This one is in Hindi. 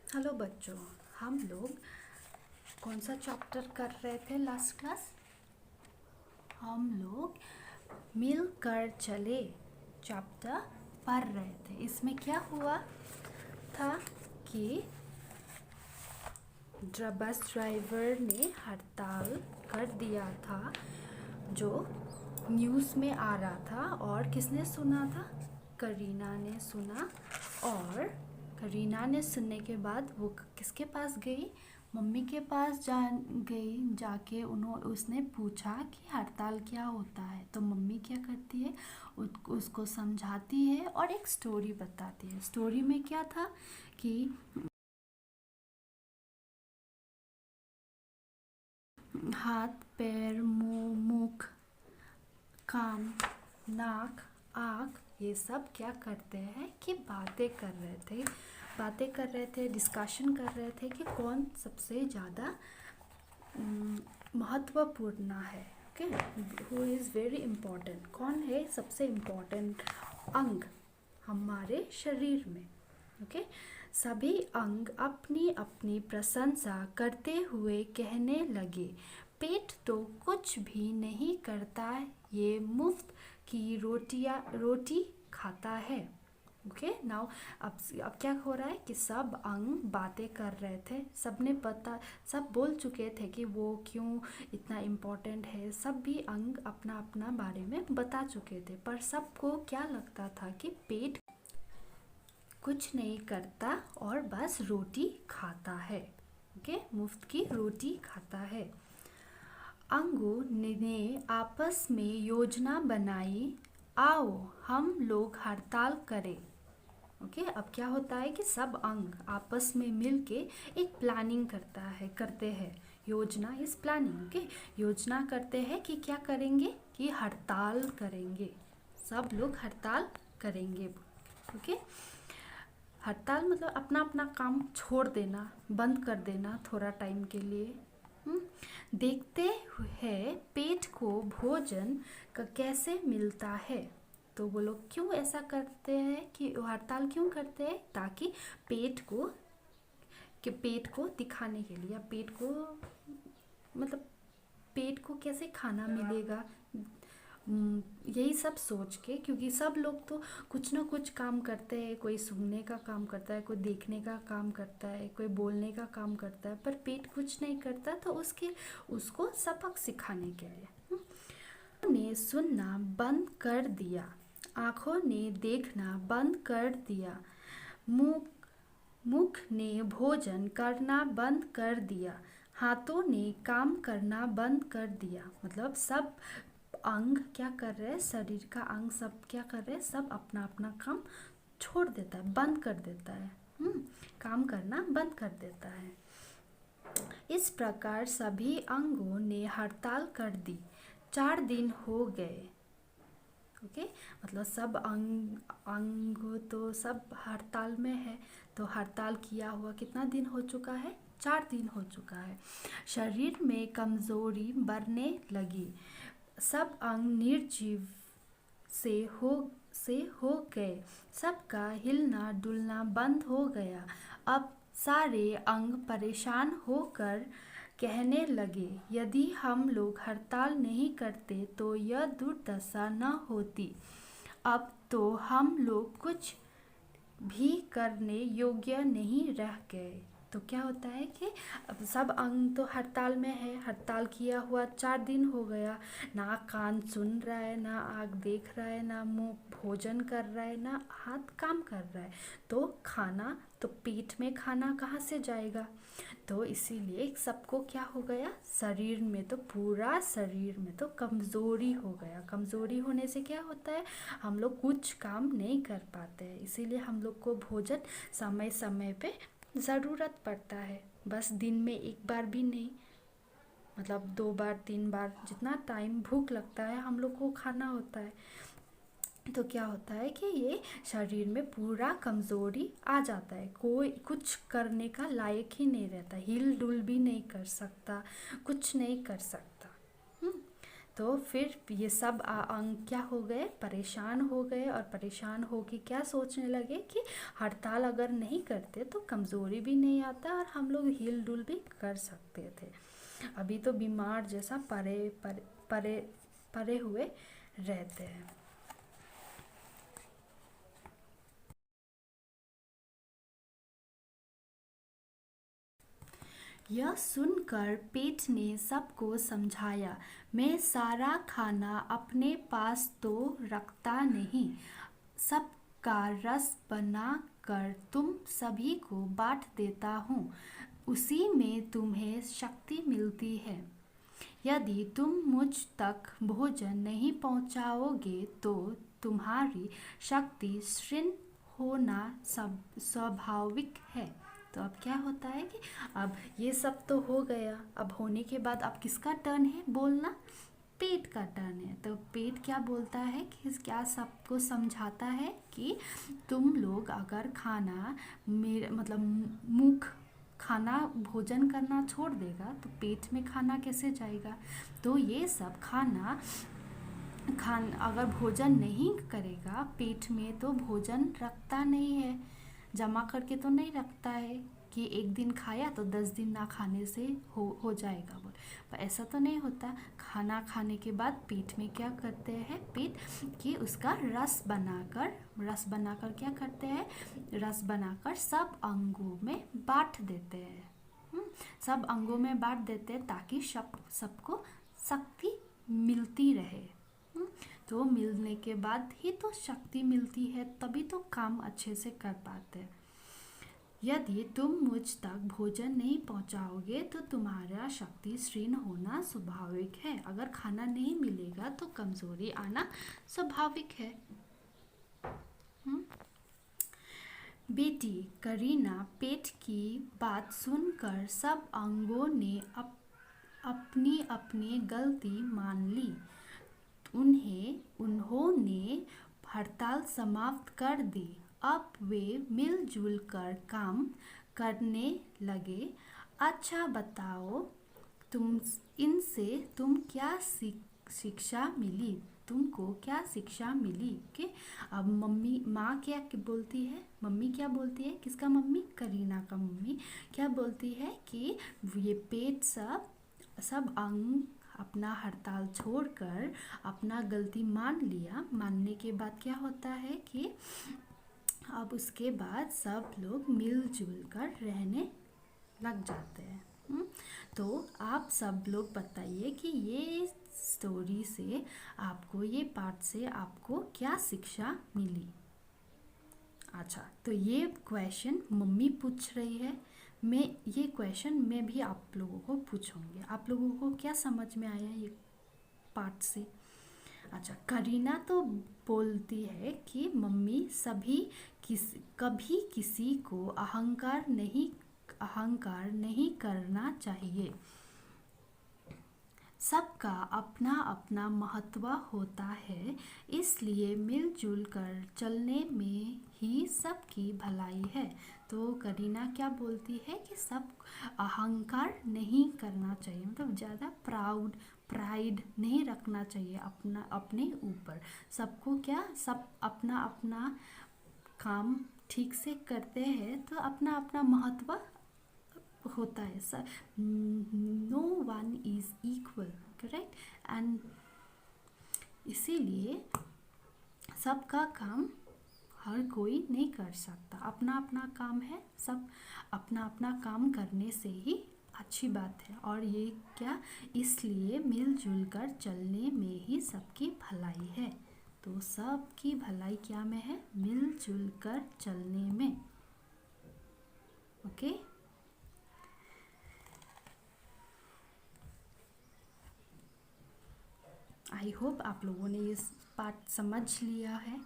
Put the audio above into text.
हेलो बच्चों। हम लोग कौन सा चैप्टर कर रहे थे लास्ट क्लास? हम लोग मिलकर चले चैप्टर पढ़ रहे थे। इसमें क्या हुआ था कि बस ड्राइवर ने हड़ताल कर दिया था, जो न्यूज़ में आ रहा था। और किसने सुना था? करीना ने सुना। और करीना ने सुनने के बाद वो किसके पास गई? मम्मी के पास गई। जाके उसने पूछा कि हड़ताल क्या होता है। तो मम्मी क्या करती है, उसको समझाती है और एक स्टोरी बताती है। स्टोरी में क्या था कि हाथ पैर मुंह मुख कान नाक आँख ये सब क्या करते हैं कि बातें कर रहे थे, डिस्कशन कर रहे थे कि कौन सबसे ज़्यादा महत्वपूर्ण है। Okay, who is very important, कौन है सबसे इम्पोर्टेंट अंग हमारे शरीर में। ओके, सभी अंग अपनी अपनी प्रशंसा करते हुए कहने लगे, पेट तो कुछ भी नहीं करता, ये मुफ्त की रोटी खाता है। ओके नाउ, अब क्या हो रहा है कि सब अंग बातें कर रहे थे। सब बोल चुके थे कि वो क्यों इतना इम्पोर्टेंट है। सब भी अंग अपना अपना बारे में बता चुके थे, पर सबको क्या लगता था कि पेट कुछ नहीं करता और बस रोटी खाता है। ओके, मुफ्त की रोटी खाता है। अंगों ने आपस में योजना बनाई, आओ हम लोग हड़ताल करें। ओके, अब क्या होता है कि सब अंग आपस में मिलके एक प्लानिंग करते हैं। योजना इज प्लानिंग। ओके, योजना करते हैं कि क्या करेंगे, कि हड़ताल करेंगे। सब लोग हड़ताल करेंगे। ओके, हड़ताल मतलब अपना अपना काम छोड़ देना, बंद कर देना थोड़ा टाइम के लिए। देखते हैं पेट को भोजन का कैसे मिलता है। तो वो लोग क्यों ऐसा करते हैं कि हड़ताल क्यों करते हैं? ताकि पेट को दिखाने के लिए, या पेट को मतलब पेट को कैसे खाना मिलेगा, यही सब सोच के। क्योंकि सब लोग तो कुछ ना कुछ काम करते हैं। कोई सूंघने का काम करता है, कोई देखने का काम करता है, कोई बोलने का काम करता है, पर पेट कुछ नहीं करता। तो उसको सबक सिखाने के लिए ने सुनना बंद कर दिया, आँखों ने देखना बंद कर दिया, मुख मुख ने भोजन करना बंद कर दिया, हाथों ने काम करना बंद कर दिया। मतलब सब अंग क्या कर रहे हैं, शरीर का अंग सब क्या कर रहे हैं, सब अपना अपना काम छोड़ देता है, बंद कर देता है। काम करना बंद कर देता है। इस प्रकार सभी अंगों ने हड़ताल कर दी। 4 दिन हो गए। ओके, मतलब सब अंग तो सब हड़ताल में है। तो हड़ताल किया हुआ कितना दिन हो चुका है? 4 दिन हो चुका है। शरीर में कमजोरी बढ़ने लगी। सब अंग निर्जीव से हो गए। सबका हिलना डुलना बंद हो गया। अब सारे अंग परेशान होकर कहने लगे, यदि हम लोग हड़ताल नहीं करते तो यह दुर्दशा न होती। अब तो हम लोग कुछ भी करने योग्य नहीं रह गए। तो क्या होता है कि अब सब अंग तो हड़ताल में है। हड़ताल किया हुआ 4 दिन हो गया। ना कान सुन रहा है, ना आँख देख रहा है, ना मुंह भोजन कर रहा है, ना हाथ काम कर रहा है। तो खाना तो पेट में खाना कहाँ से जाएगा? तो इसीलिए सबको क्या हो गया, शरीर में तो पूरा शरीर में तो कमज़ोरी हो गया। कमज़ोरी होने से क्या होता है, हम लोग कुछ काम नहीं कर पाते हैं। इसीलिए हम लोग को भोजन समय समय पे ज़रूरत पड़ता है। बस दिन में एक बार भी नहीं, मतलब 2 बार 3 बार जितना टाइम भूख लगता है हम लोग को खाना होता है। तो क्या होता है कि ये शरीर में पूरा कमज़ोरी आ जाता है। कोई कुछ करने का लायक ही नहीं रहता, हिल डुल भी नहीं कर सकता, कुछ नहीं कर सकता। तो फिर ये सब अंग क्या हो गए, परेशान हो गए, और परेशान हो के क्या सोचने लगे कि हड़ताल अगर नहीं करते तो कमज़ोरी भी नहीं आता और हम लोग हिल डुल भी कर सकते थे। अभी तो बीमार जैसा परे परे परे परे हुए रहते हैं। यह सुनकर पेट ने सबको समझाया, मैं सारा खाना अपने पास तो रखता नहीं, सबका रस बना कर तुम सभी को बांट देता हूँ, उसी में तुम्हें शक्ति मिलती है। यदि तुम मुझ तक भोजन नहीं पहुँचाओगे तो तुम्हारी शक्ति क्षीण होना सब स्वाभाविक है। तो अब क्या होता है कि अब ये सब तो हो गया, अब होने के बाद अब किसका टर्न है बोलना, पेट का टर्न है। तो पेट क्या बोलता है कि क्या सबको समझाता है कि तुम लोग अगर खाना मेरे मतलब मुख खाना भोजन करना छोड़ देगा तो पेट में खाना कैसे जाएगा। तो ये सब अगर भोजन नहीं करेगा पेट में तो भोजन रखता नहीं है, जमा करके तो नहीं रखता है कि एक दिन खाया तो 10 दिन ना खाने से हो जाएगा बोल, पर ऐसा तो नहीं होता। खाना खाने के बाद पेट में क्या करते हैं, पेट कि उसका रस बनाकर क्या करते हैं, रस बनाकर सब अंगों में बांट देते हैं। सब अंगों में बांट देते हैं ताकि सबको शक्ति मिलती रहे। तो मिलने के बाद ही तो शक्ति मिलती है, तभी तो काम अच्छे से कर पाते हैं। यदि तुम मुझ तक भोजन नहीं पहुंचाओगे तो तुम्हारा शक्ति क्षीण होना स्वाभाविक है। अगर खाना नहीं मिलेगा तो कमजोरी आना स्वाभाविक है। बेटी करीना पेट की बात सुनकर सब अंगों ने अपनी अपनी गलती मान ली। उन्होंने हड़ताल समाप्त कर दी। अब वे मिलजुल कर काम करने लगे। अच्छा बताओ, तुम क्या शिक्षा मिली, तुमको क्या शिक्षा मिली कि अब माँ क्या बोलती है, मम्मी क्या बोलती है, किसका मम्मी, करीना का मम्मी क्या बोलती है कि ये पेट सब अंग अपना हड़ताल छोड़कर अपना गलती मान लिया। मानने के बाद क्या होता है कि अब उसके बाद सब लोग मिलजुल कर रहने लग जाते हैं। तो आप सब लोग बताइए कि ये स्टोरी से आपको, ये पाठ से आपको क्या शिक्षा मिली। अच्छा, तो ये क्वेश्चन मम्मी पूछ रही है, ये क्वेश्चन मैं भी आप लोगों को पूछूंगी। आप लोगों को क्या समझ में आया ये पाठ से। अच्छा, करीना तो बोलती है कि मम्मी कभी किसी को अहंकार नहीं करना चाहिए, सबका अपना अपना महत्व होता है, इसलिए मिलजुल कर चलने में ही सबकी भलाई है। तो करीना क्या बोलती है कि सब अहंकार नहीं करना चाहिए, मतलब ज़्यादा प्राइड नहीं रखना चाहिए अपने ऊपर। सबको सब अपना अपना काम ठीक से करते हैं तो अपना अपना महत्व होता है। No one is equal, correct, and इसीलिए सबका काम हर कोई नहीं कर सकता, अपना अपना काम है, सब अपना अपना काम करने से ही अच्छी बात है। और ये क्या, इसलिए मिलजुल कर चलने में ही सबकी भलाई है। तो सबकी भलाई क्या में है, मिलजुल कर चलने में। ओके, आई होप आप लोगों ने ये पार्ट समझ लिया है।